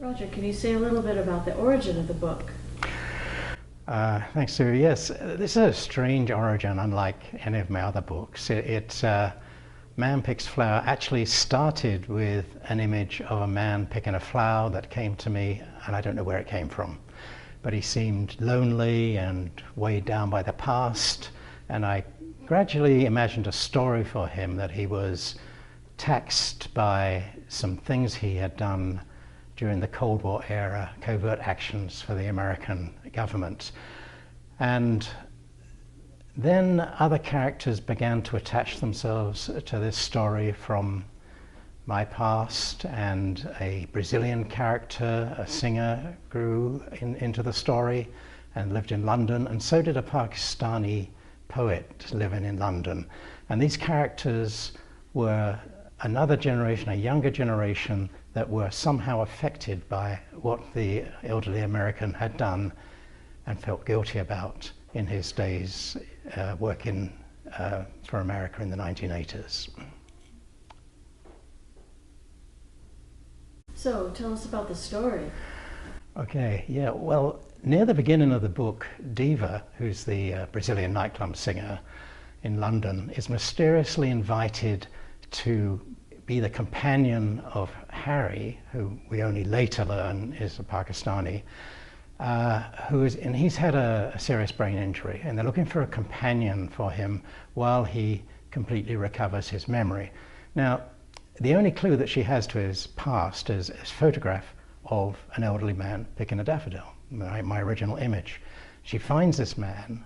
Roger, can you say a little bit about the origin of the book? Thanks, Sue. Yes, this is a strange origin, unlike any of my other books. Man Picks Flower actually started with an image of a man picking a flower that came to me, and I don't know where it came from. But he seemed lonely and weighed down by the past, and I gradually imagined a story for him that he was taxed by some things he had done during the Cold War era, covert actions for the American government. And then other characters began to attach themselves to this story from my past, and a Brazilian character, a singer, grew into the story and lived in London, and so did a Pakistani poet living in London. And these characters were another generation, a younger generation, that were somehow affected by what the elderly American had done and felt guilty about in his days working for America in the 1980s. So, tell us about the story. Okay, yeah, well, near the beginning of the book, Diva, who's the Brazilian nightclub singer in London, is mysteriously invited to be the companion of Harry, who we only later learn is a Pakistani, and he's had a serious brain injury, and they're looking for a companion for him while he completely recovers his memory. Now, the only clue that she has to his past is a photograph of an elderly man picking a daffodil, my original image. She finds this man,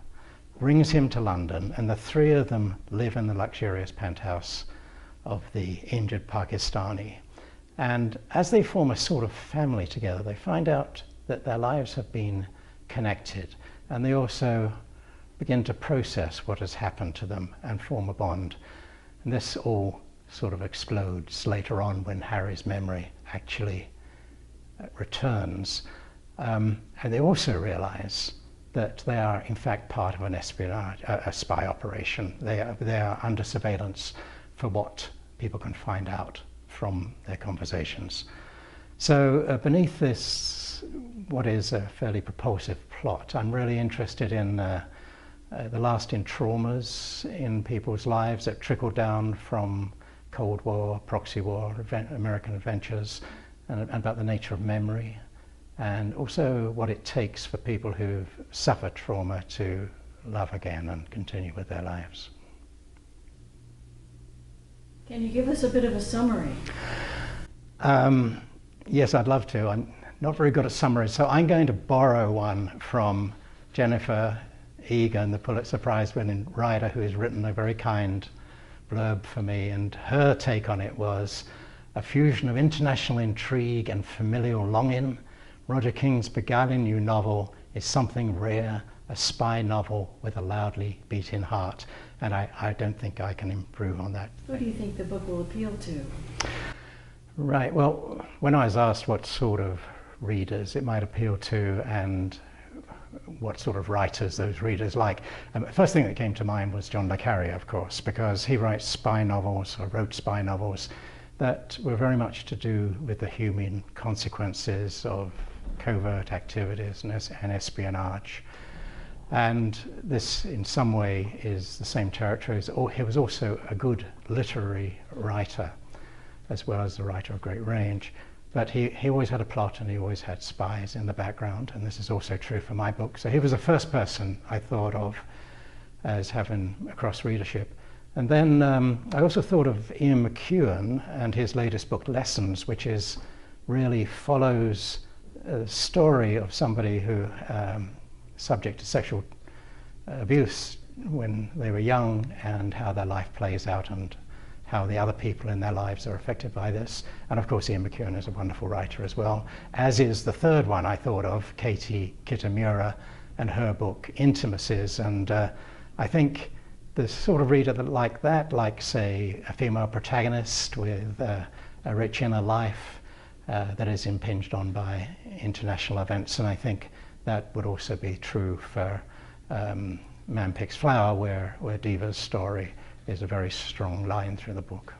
brings him to London, and the three of them live in the luxurious penthouse of the injured Pakistani. And as they form a sort of family together, they find out that their lives have been connected, and they also begin to process what has happened to them and form a bond. And this all sort of explodes later on when Harry's memory actually returns. And they also realize that they are in fact part of an espionage, a spy operation. They are under surveillance for what people can find out from their conversations. So beneath this, what is a fairly propulsive plot, I'm really interested in the lasting traumas in people's lives that trickle down from Cold War, proxy war, American adventures, and about the nature of memory, and also what it takes for people who've suffered trauma to love again and continue with their lives. Can you give us a bit of a summary? Yes, I'd love to. I'm not very good at summaries, so I'm going to borrow one from Jennifer Egan, the Pulitzer Prize-winning writer, who has written a very kind blurb for me, and her take on it was a fusion of international intrigue and familial longing. Roger King's beguiling new novel is something rare, a spy novel with a loudly beating heart. And I don't think I can improve on that. Who do you think the book will appeal to? Right, well, when I was asked what sort of readers it might appeal to and what sort of writers those readers like, the first thing that came to mind was John le Carré, of course, because he writes spy novels, or wrote spy novels, that were very much to do with the human consequences of covert activities and espionage. And this, in some way, is the same territory. He was also a good literary writer, as well as the writer of great range. But he always had a plot, and he always had spies in the background, and this is also true for my book. So he was the first person I thought of as having across readership. And then I also thought of Ian McEwan and his latest book, Lessons, which really follows a story of somebody who subject to sexual abuse when they were young, and how their life plays out and how the other people in their lives are affected by this. And of course Ian McEwan is a wonderful writer as well, as is the third one I thought of, Katie Kitamura, and her book Intimacies. And I think the sort of reader that like say a female protagonist with a rich inner life that is impinged on by international events. And I think that would also be true for Man Picks Flower, where Diva's story is a very strong line through the book.